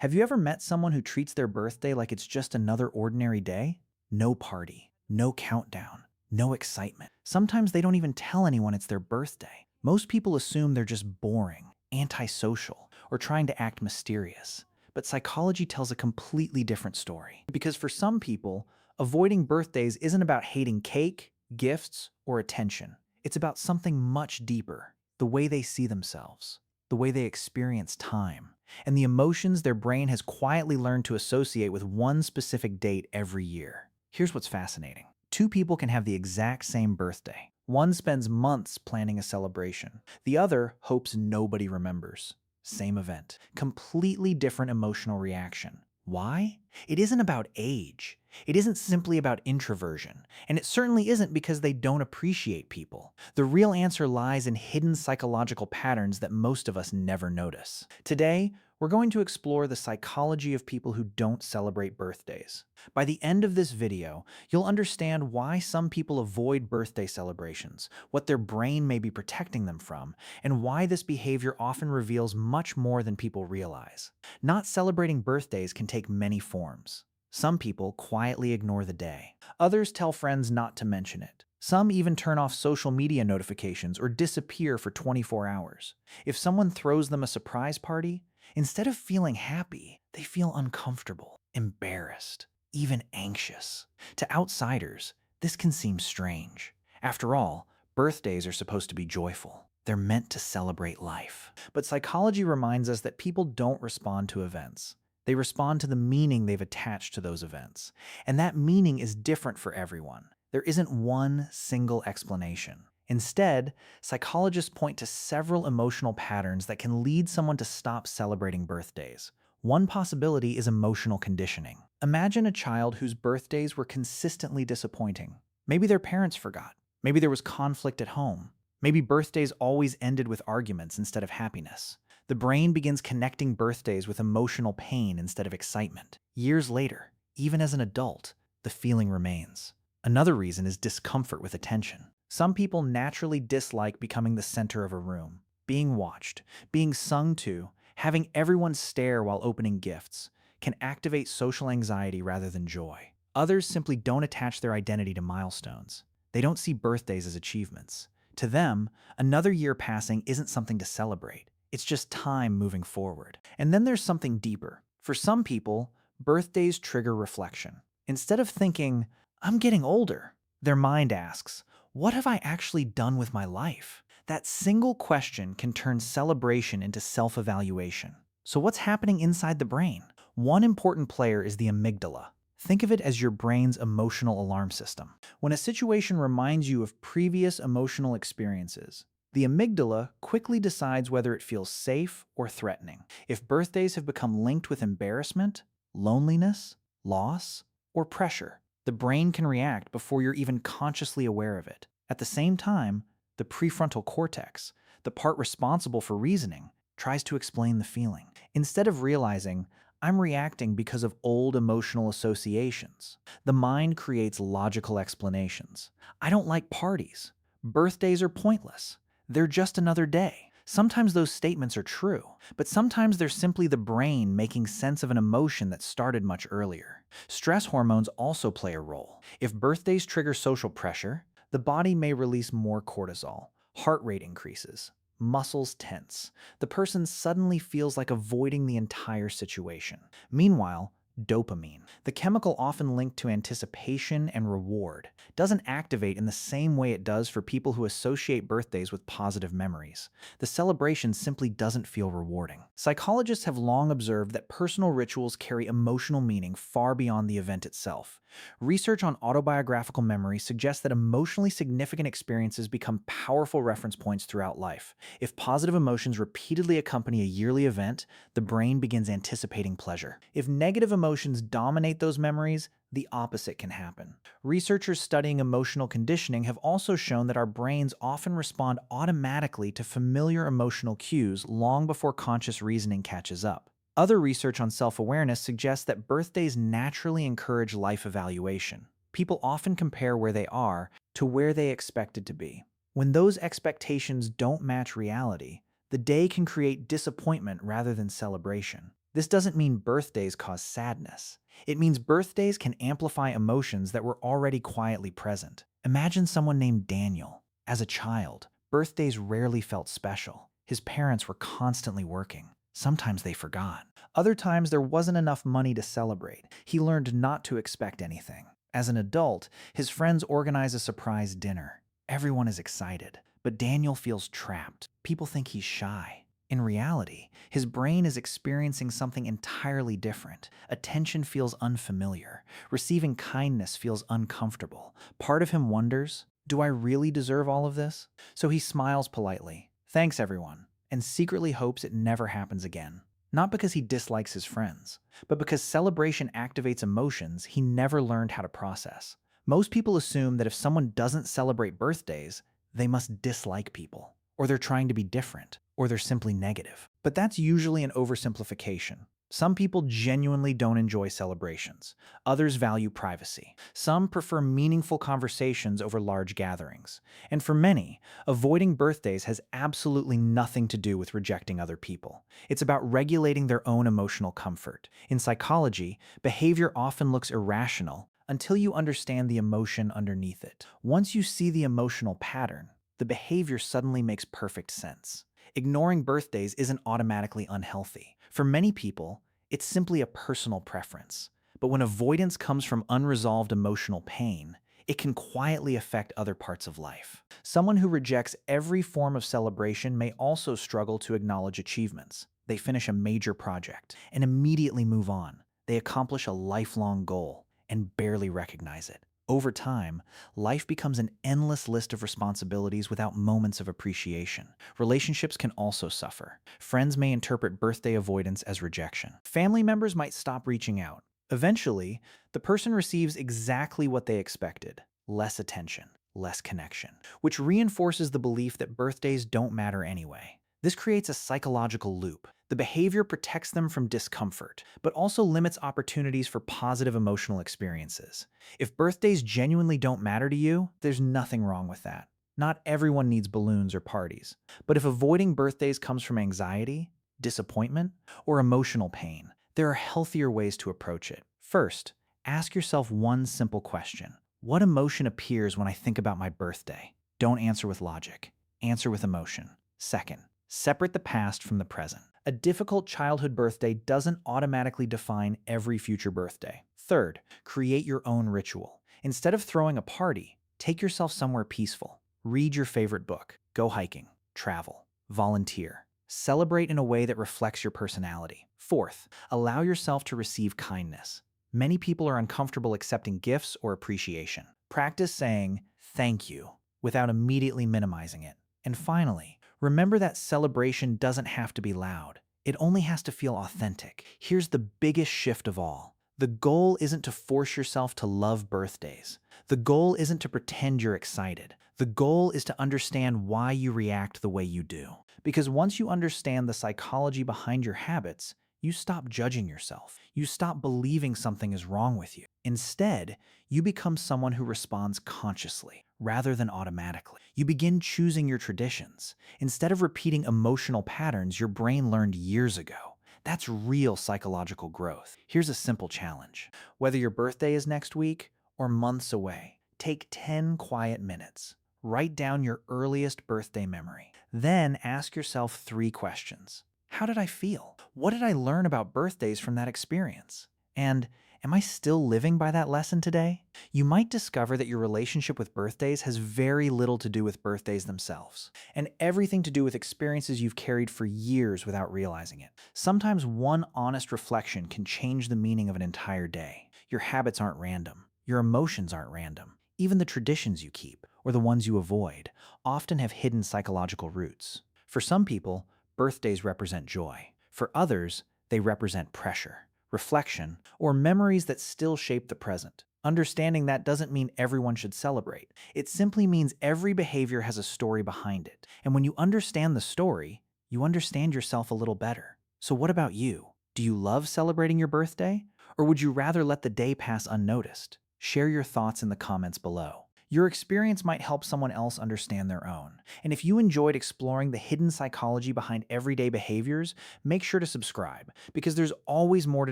Have you ever met someone who treats their birthday like it's just another ordinary day? No party, no countdown, no excitement. Sometimes they don't even tell anyone it's their birthday. Most people assume they're just boring, antisocial, or trying to act mysterious. But psychology tells a completely different story. Because for some people, avoiding birthdays isn't about hating cake, gifts, or attention. It's about something much deeper: the way they see themselves, the way they experience time, and the emotions their brain has quietly learned to associate with one specific date every year. Here's what's fascinating. Two people can have the exact same birthday. One spends months planning a celebration. The other hopes nobody remembers. Same event. Completely different emotional reaction. Why? It isn't about age. It isn't simply about introversion. And it certainly isn't because they don't appreciate people. The real answer lies in hidden psychological patterns that most of us never notice. Today, we're going to explore the psychology of people who don't celebrate birthdays. By the end of this video, you'll understand why some people avoid birthday celebrations, what their brain may be protecting them from, and why this behavior often reveals much more than people realize. Not celebrating birthdays can take many forms. Some people quietly ignore the day. Others tell friends not to mention it. Some even turn off social media notifications or disappear for 24 hours. If someone throws them a surprise party, instead of feeling happy, they feel uncomfortable, embarrassed, even anxious. To outsiders, this can seem strange. After all, birthdays are supposed to be joyful. They're meant to celebrate life. But psychology reminds us that people don't respond to events. They respond to the meaning they've attached to those events. And that meaning is different for everyone. There isn't one single explanation. Instead, psychologists point to several emotional patterns that can lead someone to stop celebrating birthdays. One possibility is emotional conditioning. Imagine a child whose birthdays were consistently disappointing. Maybe their parents forgot. Maybe there was conflict at home. Maybe birthdays always ended with arguments instead of happiness. The brain begins connecting birthdays with emotional pain instead of excitement. Years later, even as an adult, the feeling remains. Another reason is discomfort with attention. Some people naturally dislike becoming the center of a room, being watched, being sung to, having everyone stare while opening gifts can activate social anxiety rather than joy. Others simply don't attach their identity to milestones. They don't see birthdays as achievements. To them, another year passing isn't something to celebrate. It's just time moving forward. And then there's something deeper. For some people, birthdays trigger reflection. Instead of thinking, "I'm getting older," their mind asks, "What have I actually done with my life?" That single question can turn celebration into self-evaluation. So what's happening inside the brain? One important player is the amygdala. Think of it as your brain's emotional alarm system. When a situation reminds you of previous emotional experiences, the amygdala quickly decides whether it feels safe or threatening. If birthdays have become linked with embarrassment, loneliness, loss, or pressure, the brain can react before you're even consciously aware of it. At the same time, the prefrontal cortex, the part responsible for reasoning, tries to explain the feeling. Instead of realizing, "I'm reacting because of old emotional associations," the mind creates logical explanations. "I don't like parties. Birthdays are pointless. They're just another day." Sometimes those statements are true, but sometimes they're simply the brain making sense of an emotion that started much earlier. Stress hormones also play a role. If birthdays trigger social pressure, the body may release more cortisol, heart rate increases, muscles tense. The person suddenly feels like avoiding the entire situation. Meanwhile, dopamine, the chemical often linked to anticipation and reward, doesn't activate in the same way it does for people who associate birthdays with positive memories. The celebration simply doesn't feel rewarding. Psychologists have long observed that personal rituals carry emotional meaning far beyond the event itself. Research on autobiographical memory suggests that emotionally significant experiences become powerful reference points throughout life. If positive emotions repeatedly accompany a yearly event, the brain begins anticipating pleasure. If negative emotions dominate those memories, the opposite can happen. Researchers studying emotional conditioning have also shown that our brains often respond automatically to familiar emotional cues long before conscious reasoning catches up. Other research on self-awareness suggests that birthdays naturally encourage life evaluation. People often compare where they are to where they expected to be. When those expectations don't match reality, the day can create disappointment rather than celebration. This doesn't mean birthdays cause sadness. It means birthdays can amplify emotions that were already quietly present. Imagine someone named Daniel. As a child, birthdays rarely felt special. His parents were constantly working. Sometimes they forgot. Other times there wasn't enough money to celebrate. He learned not to expect anything. As an adult, his friends organize a surprise dinner. Everyone is excited, but Daniel feels trapped. People think he's shy. In reality, his brain is experiencing something entirely different. Attention feels unfamiliar. Receiving kindness feels uncomfortable. Part of him wonders, do I really deserve all of this? So he smiles politely, thanks everyone, and secretly hopes it never happens again. Not because he dislikes his friends, but because celebration activates emotions he never learned how to process. Most people assume that if someone doesn't celebrate birthdays, they must dislike people, or they're trying to be different, or they're simply negative. But that's usually an oversimplification. Some people genuinely don't enjoy celebrations. Others value privacy. Some prefer meaningful conversations over large gatherings. And for many, avoiding birthdays has absolutely nothing to do with rejecting other people. It's about regulating their own emotional comfort. In psychology, behavior often looks irrational until you understand the emotion underneath it. Once you see the emotional pattern, the behavior suddenly makes perfect sense. Ignoring birthdays isn't automatically unhealthy. For many people, it's simply a personal preference. But when avoidance comes from unresolved emotional pain, it can quietly affect other parts of life. Someone who rejects every form of celebration may also struggle to acknowledge achievements. They finish a major project and immediately move on. They accomplish a lifelong goal and barely recognize it. Over time, life becomes an endless list of responsibilities without moments of appreciation. Relationships can also suffer. Friends may interpret birthday avoidance as rejection. Family members might stop reaching out. Eventually, the person receives exactly what they expected: less attention, less connection, which reinforces the belief that birthdays don't matter anyway. This creates a psychological loop. The behavior protects them from discomfort, but also limits opportunities for positive emotional experiences. If birthdays genuinely don't matter to you, there's nothing wrong with that. Not everyone needs balloons or parties. But if avoiding birthdays comes from anxiety, disappointment, or emotional pain, there are healthier ways to approach it. First, ask yourself one simple question. What emotion appears when I think about my birthday? Don't answer with logic. Answer with emotion. Second, separate the past from the present. A difficult childhood birthday doesn't automatically define every future birthday. Third, create your own ritual. Instead of throwing a party, take yourself somewhere peaceful. Read your favorite book. Go hiking. Travel. Volunteer. Celebrate in a way that reflects your personality. Fourth, allow yourself to receive kindness. Many people are uncomfortable accepting gifts or appreciation. Practice saying thank you without immediately minimizing it. And finally, remember that celebration doesn't have to be loud. It only has to feel authentic. Here's the biggest shift of all. The goal isn't to force yourself to love birthdays. The goal isn't to pretend you're excited. The goal is to understand why you react the way you do. Because once you understand the psychology behind your habits, you stop judging yourself. You stop believing something is wrong with you. Instead, you become someone who responds consciously rather than automatically. You begin choosing your traditions instead of repeating emotional patterns your brain learned years ago. That's real psychological growth. Here's a simple challenge. Whether your birthday is next week or months away, take 10 quiet minutes. Write down your earliest birthday memory. Then ask yourself 3 questions. How did I feel? What did I learn about birthdays from that experience? And am I still living by that lesson today? You might discover that your relationship with birthdays has very little to do with birthdays themselves, and everything to do with experiences you've carried for years without realizing it. Sometimes one honest reflection can change the meaning of an entire day. Your habits aren't random. Your emotions aren't random. Even the traditions you keep, or the ones you avoid, often have hidden psychological roots. For some people, birthdays represent joy. For others, they represent pressure, reflection, or memories that still shape the present. Understanding that doesn't mean everyone should celebrate. It simply means every behavior has a story behind it. And when you understand the story, you understand yourself a little better. So what about you? Do you love celebrating your birthday? Or would you rather let the day pass unnoticed? Share your thoughts in the comments below. Your experience might help someone else understand their own. And if you enjoyed exploring the hidden psychology behind everyday behaviors, make sure to subscribe, because there's always more to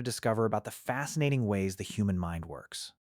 discover about the fascinating ways the human mind works.